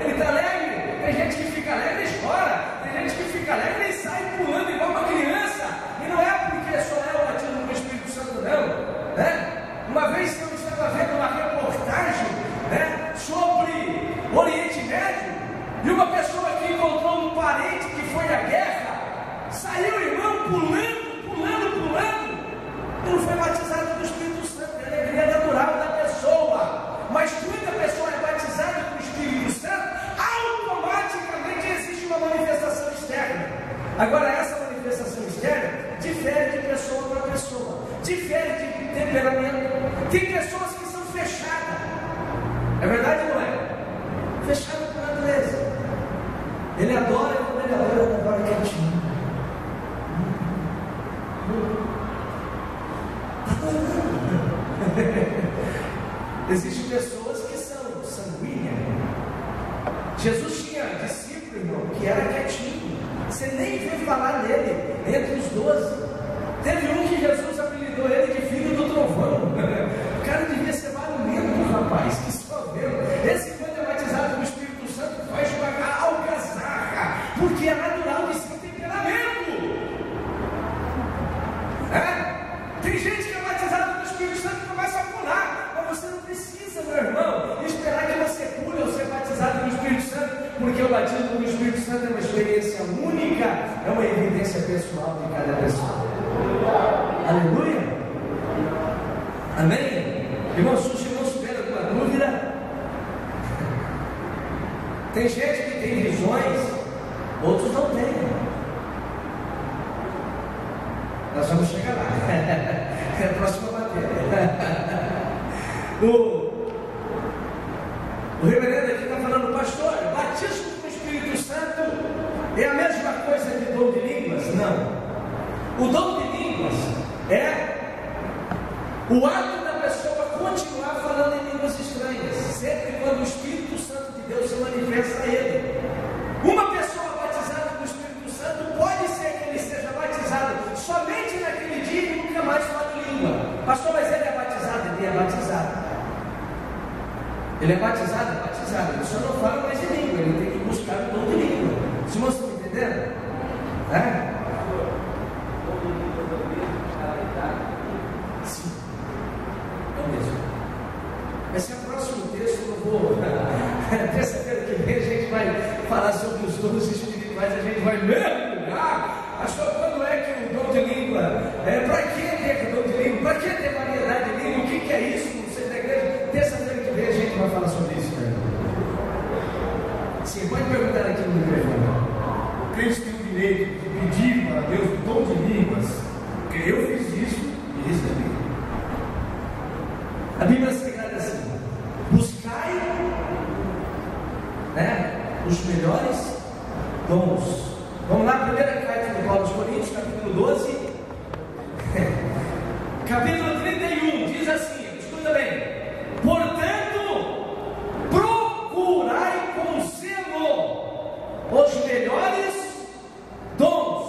Ele está alegre, tem gente que fica alegre e chora, tem gente que fica alegre e sai pulando igual uma criança, e não é porque só é o batismo do Espírito Santo, não, né? Uma vez eu estava vendo uma reportagem, né, sobre o Oriente Médio, e uma pessoa que encontrou um parente que foi à guerra, saiu, irmão, pulando, não foi batizado do Espírito Santo, é a alegria natural da pessoa. Mas quando a pessoa é batizada com o Espírito Santo, automaticamente existe uma manifestação externa. Agora, essa manifestação externa difere de pessoa para pessoa, difere de temperamento. Tem pessoas que são fechadas, é verdade ou não é? Fechado por natureza. Ele adora e quando ele adora quietinho. Existem pessoas que são sanguíneas. Jesus tinha discípulo, irmão, que era quietinho. Você nem viu falar dele entre os 12. Teve um que Jesus apelidou ele de filho do trovão. O cara devia ser barulhento, rapaz, que só vendo. Esse, quando é batizado no Espírito Santo, faz uma algazarra, porque é natural de seu temperamento. Tem gente que é batizado no Espírito Santo e começa a pular, mas você não precisa, meu irmão, esperar que você pule ou ser batizado no Espírito Santo, porque o batismo no Espírito Santo é uma experiência única, é uma evidência pessoal de cada pessoa. Aleluia! Amém? Irmão, se os irmãos tiverem alguma dúvida, tem gente que tem visões, outros não têm. Nós vamos chegar lá. É a próxima matéria. O reverendo aqui está falando: pastor, batismo com o Espírito Santo é a mesma coisa que dom de línguas? Não. O dom de línguas é o ato da pessoa continuar falando em línguas estranhas, sempre quando o Espírito Santo de Deus se manifesta a ele. Uma pessoa batizada com o Espírito Santo pode ser que ele seja batizado somente naquele dia e nunca mais fala língua. Pastor, mas ele é batizado? Ele é batizado. Ele é batizado? É batizado. Ele só não fala mais em língua, ele tem que buscar o dom de língua. Os irmãos estão entendendo? Sim. É o mesmo. Esse é o próximo texto, eu vou. Terça-feira que vem a gente vai falar sobre os dons espirituais, a gente vai mergulhar. Pastor, quando é que o dom de língua? Para que ter dom de língua? Para que ter variedade de língua? O que é isso? Não sei da igreja. Terça-feira que vem a gente vai falar sobre isso, né? Sim, pode perguntar aqui no microfone. O crente tem o direito de pedir para Deus o dom de línguas, porque eu fiz isso e recebi. A Bíblia Sagrada é assim: buscai, né, os melhores dons. Vamos lá, primeira carta de Paulo aos Coríntios, capítulo 12, capítulo 31, diz assim, escuta bem: portanto, procurai com zelo os melhores dons,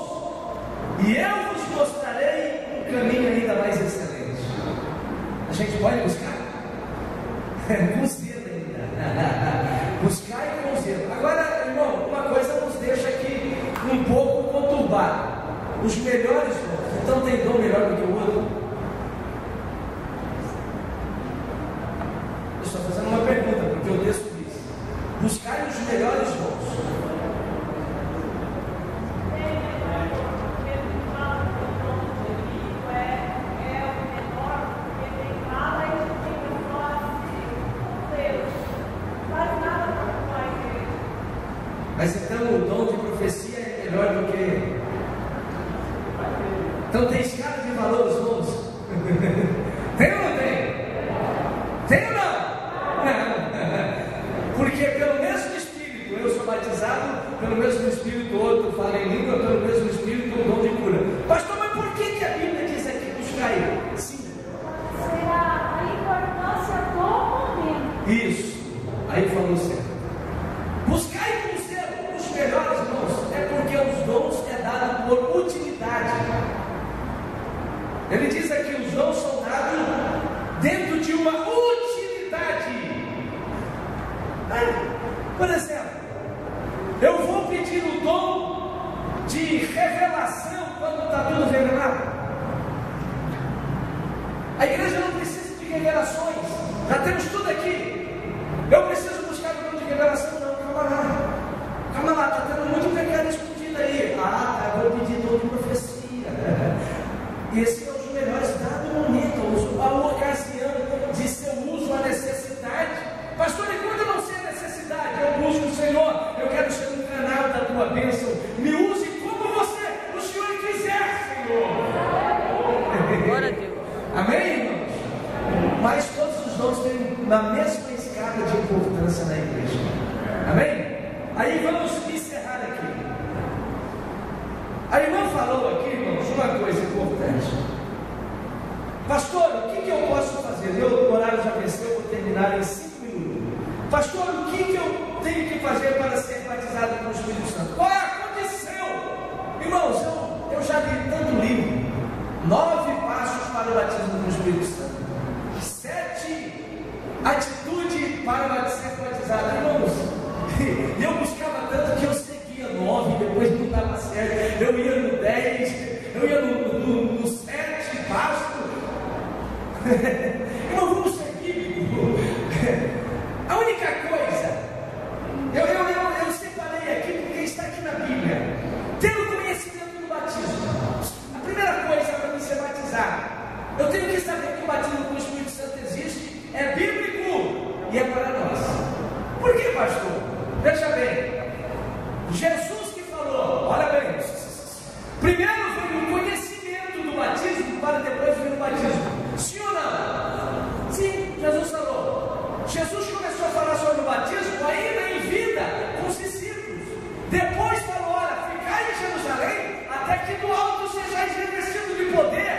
e eu vos mostrarei um caminho ainda mais excelente. A gente pode buscar? Com zelo ainda. Buscar e com zelo. Agora, irmão, uma coisa nos deixa aqui um pouco conturbado. Os melhores dons. Então tem dom melhor do que o outro? Eu estou fazendo uma pergunta, porque o texto diz: buscar os melhores dons. Mas então o dom de profecia é melhor do que... Então tem escala de valor os dons? Tem ou não tem? Tem ou não? Não. Porque pelo mesmo Espírito eu sou batizado, pelo mesmo Espírito outro fala em língua, pelo mesmo Espírito o dom de cura. Pastor, mas por que a Bíblia diz aqui buscar ele? Sim. Será a importância do momento. Isso. Aí falou certo. Buscar os melhores dons, é porque os dons é dado por utilidade. Ele diz aqui: os dons são dados dentro de uma utilidade. Por exemplo, eu vou pedir o dom de revelação quando está tudo revelado. A igreja não precisa de revelações, já temos tudo aqui. Eu preciso buscar o dom de revelação? Não, calma lá, está tendo muito pecado escondido aí. Eu vou pedir dom de profecia. Esse é os melhores dados no momento, a ocasião de seu uso, a necessidade. Pastor, e quando eu não sei a necessidade, eu busco o Senhor, eu quero ser um canal da tua bênção. Me use como o Senhor quiser, Senhor. Glória a Deus. Amém, irmãos? Mas todos os dons têm na mesma escala de importância na igreja. Amém? Aí vamos encerrar aqui. A irmã falou aqui, irmãos, uma coisa importante. Pastor, o que eu posso fazer? Meu horário já venceu, vou terminar em 5 minutos. Pastor, o que eu tenho que fazer para ser batizado com o Espírito Santo? Qual é a condição? Irmãos, eu já li tanto livro. 9 passos para o batismo com o Espírito Santo. 7 atitudes para ser batizado. Irmãos, e eu buscava tanto que eu seguia 9, depois não dava certo. Eu ia no 10, eu ia no 7 passo. Irmão, vamos ser bíblico. A única coisa, eu separei aqui porque está aqui na Bíblia. Ter o conhecimento do batismo. A primeira coisa para mim ser batizado, eu tenho que saber que o batismo com o Espírito Santo existe, é bíblico e é para nós. Por que, pastor? Veja bem, Jesus que falou, olha bem, primeiro veio o conhecimento do batismo para depois vir o batismo. Sim ou não? Sim, Jesus falou. Jesus começou a falar sobre o batismo ainda em vida com os discípulos. Depois falou: olha, ficai em Jerusalém até que do alto sejais revestidos de poder.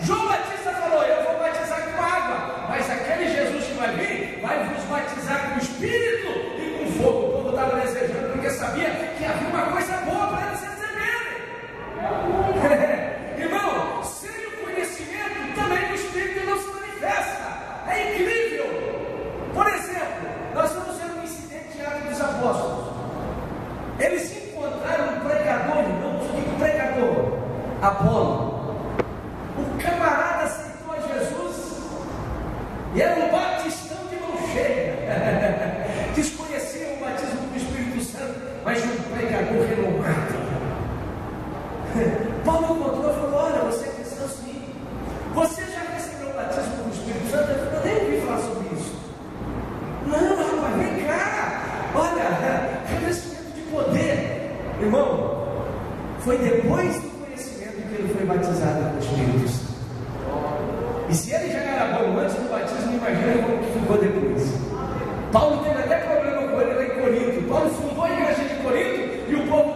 João Batista falou: eu vou batizar com água, mas aquele Jesus que vai vir vai vos batizar com o Espírito e com fogo. O povo estava desejando porque sabia que havia uma coisa boa para eles receberem. Irmão, sem o conhecimento também o Espírito não se manifesta. É incrível. Por exemplo, nós estamos vendo um incidente em Atos dos Apóstolos. Eles encontraram um pregador, irmãos. Que pregador? Apolo. O camarada aceitou a Jesus e era um batistão de mão cheia. Desconhecia o batismo do Espírito Santo, mas um pregador renomado. Paulo encontrou e falou: olha, você é cristão sim. Você já recebeu o batismo do Espírito Santo? Eu nem ouvi falar sobre isso. Não, rapaz, vem cá. Olha, revestimento de poder. Irmão, foi depois do conhecimento que ele foi batizado com o Espírito Santo. E se ele já era bom antes do batismo, imagina como que ficou depois. Paulo teve até problema com ele lá em Corinto. Paulo fundou a igreja de Corinto e o povo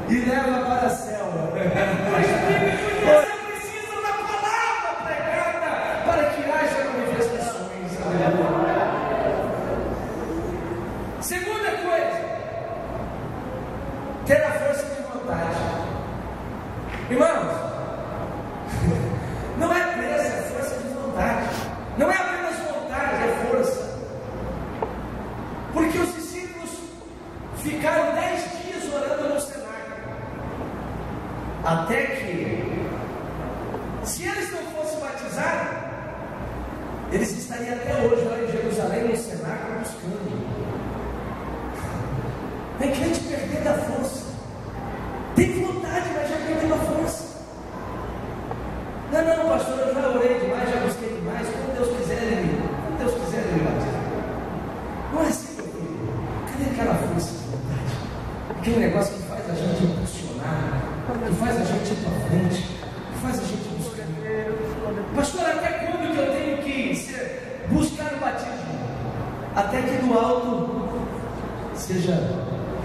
e leva para a selva. Você precisa da palavra pregada para que haja manifestações. Segunda coisa, ter a força de vontade. Irmãos, não é pressa, é força de vontade. Não é apenas vontade, é força. Porque os discípulos ficaram 10 dias orando no cenáculo, até que, se eles não fossem batizados, eles estariam até hoje lá em Jerusalém, no cenáculo, buscando. Tem crente perdendo a força. Tem vontade, mas já perdeu a força. Não, pastor, eu já orei demais, já busquei demais. Quando Deus quiser, Ele batiza. Não é assim, meu filho. Cadê aquela força de vontade? Aquele negócio que faz a gente impulsionar, que faz a gente ir para frente, que faz a gente buscar. Pastor, até quando que eu tenho que buscar o batismo? Até que do alto seja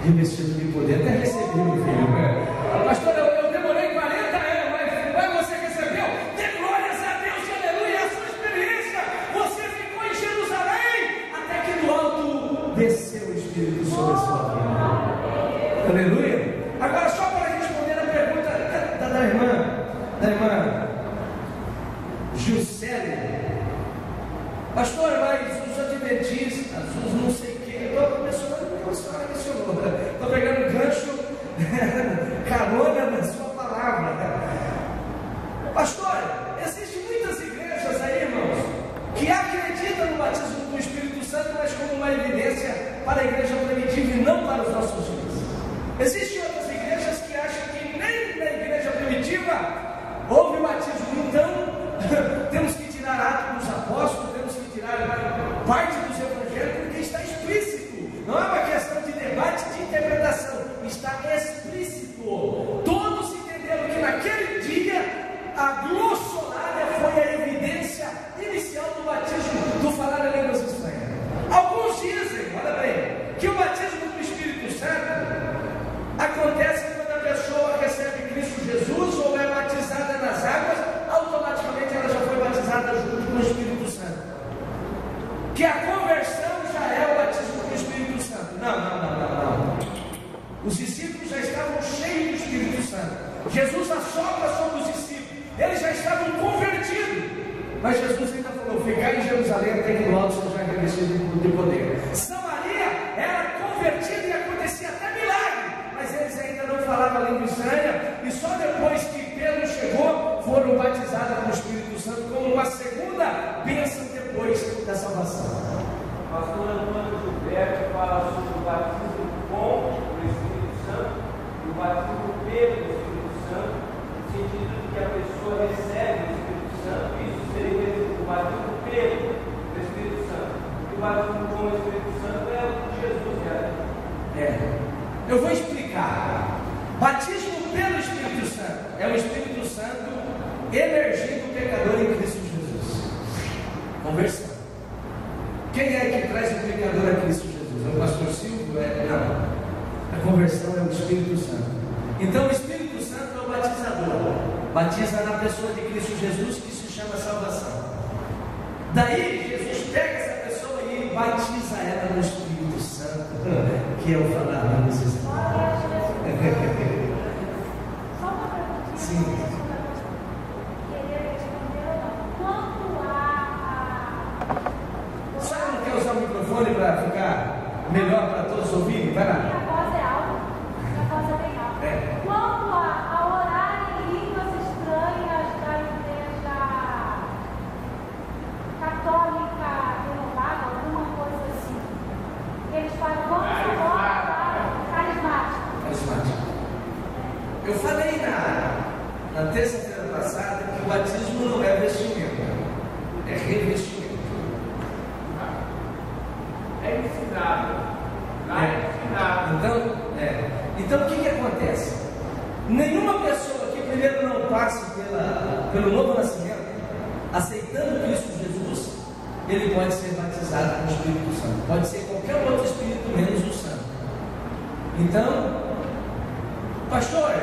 revestido de poder. Até receber, meu filho. Pastor, eu demorei 40 anos, mas você recebeu? Dê glórias a Deus, aleluia, a sua experiência. Você ficou em Jerusalém, até que do alto desceu o Espírito sobre a sua vida. Aleluia. Agora, só para responder a pergunta da irmã Juscelia. Pastor, mas os adventistas, os não sei o que, eu estou mencionando o que a senhora mencionou, estou pegando gancho, carona na sua palavra. Pastor, existem muitas igrejas aí, irmãos, que acreditam no batismo do Espírito Santo, mas como uma evidência para a igreja primitiva e não para os nossos dias. Existem outras igrejas que acham que nem na igreja primitiva houve batismo, então temos que tirar Atos dos Apóstolos, temos que tirar parte dos evangelhos, porque está explícito. Não é uma questão de debate, de interpretação, está explícito. Todos entenderam que naquele dia a glossolária foi a evidência inicial do batismo, do falar em línguas estranhas. Alguns dizem, olha bem, que o batismo do Espírito Santo acontece quando a pessoa recebe Cristo Jesus ou é batizada nas águas, automaticamente ela já foi batizada junto com o Espírito Santo. Que a conversão já é o batismo do Espírito Santo. Não. Os discípulos já estavam cheios do Espírito Santo. Jesus assopra sobre os discípulos. Eles já estavam convertidos. Mas Jesus ainda falou: ficar em Jerusalém até que do alto seja revestido de poder. Samaria era convertida e acontecia até milagre. Mas eles ainda não falavam a língua estranha. E só depois que Pedro chegou, foram batizados com o Espírito Santo como uma segunda bênção depois da salvação. Pastor Antônio Gilberto fala sobre o batismo com o Espírito Santo e o batismo pelo Espírito Santo, no sentido de que a pessoa recebe o Espírito Santo, isso seria o batismo pelo Espírito Santo. E o batismo com o Espírito Santo é o que Jesus era. Eu vou explicar. Batismo pelo Espírito Santo é o Espírito Santo emergindo o pecador em Cristo Jesus. Conversão. Quem é que traz o pecador a Cristo Jesus? É o pastor Silvio? Não. A conversão é o Espírito Santo. Então o Espírito Santo é o batizador. Batiza na pessoa de Cristo Jesus, que se chama salvação. Daí Jesus pega essa pessoa e batiza ela no Espírito Santo, que é o falar na necessidade. Sim. Para ficar melhor para todos ouvirem, vai lá. Minha voz é alta, minha voz é bem alta. Quanto a orar em línguas estranhas da igreja católica renovada, alguma coisa assim, eles falam, vamos orar carismático. Eu falei na terça-feira passada que o batismo não é vestimento, é revestimento. É ensinado. Então o que acontece? Nenhuma pessoa que primeiro não passe pelo novo nascimento, aceitando Cristo Jesus, ele pode ser batizado com o Espírito Santo. Pode ser qualquer outro Espírito menos o Santo. Então, Pastor,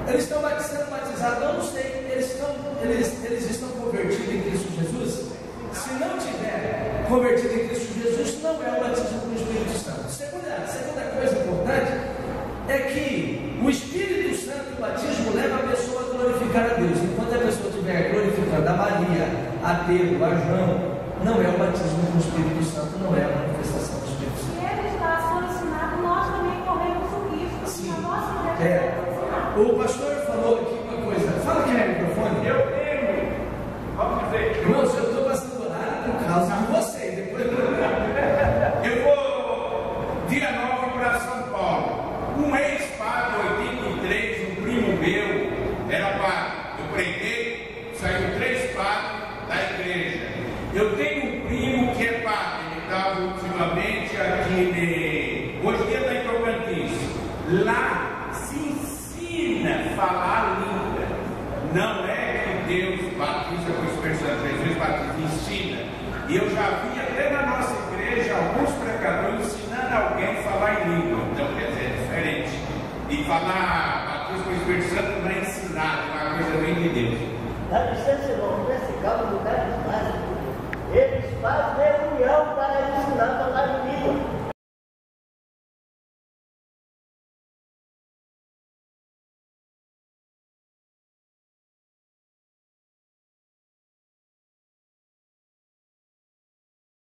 eles estão sendo batizados? Eu não sei. Eles estão convertidos em Cristo Jesus? Se não tiver convertido em Cristo Jesus, não é o batismo com o Espírito Santo. Segunda coisa importante é que o Espírito Santo, o batismo, leva a pessoa a glorificar a Deus. Enquanto a pessoa estiver glorificando a Maria, a Pedro, a João, não é o batismo com o Espírito Santo, não é a manifestação do Espírito Santo. Se ele está solucionado, nós também corremos o risco. Sim. A nossa O pastor falou aqui uma coisa. Fala aqui no microfone. Eu tenho, vamos dizer, Irmãos, eu estou passando horário por causa de vocês. Depois eu vou dia 9 para São Paulo. Um ex-padre, 83, um primo meu, era padre. Eu preguei, saíram 3 padres da igreja. Eu tenho um primo que é padre, ele estava ultimamente aqui, hoje em dia está em Tocantins. Lá se ensina a falar a língua. Não é que Deus batiza com o Espírito Santo, Jesus batiza, ensina. E eu já vi até na nossa igreja alguns pregadores ensinando alguém a falar em língua. Então, quer dizer, é diferente. E falar batismo com o Espírito Santo não é ensinado, é uma coisa bem de Deus. Dá licença, irmão, nesse caso, lugar demais. Eles fazem reunião para ensinar a falar em língua.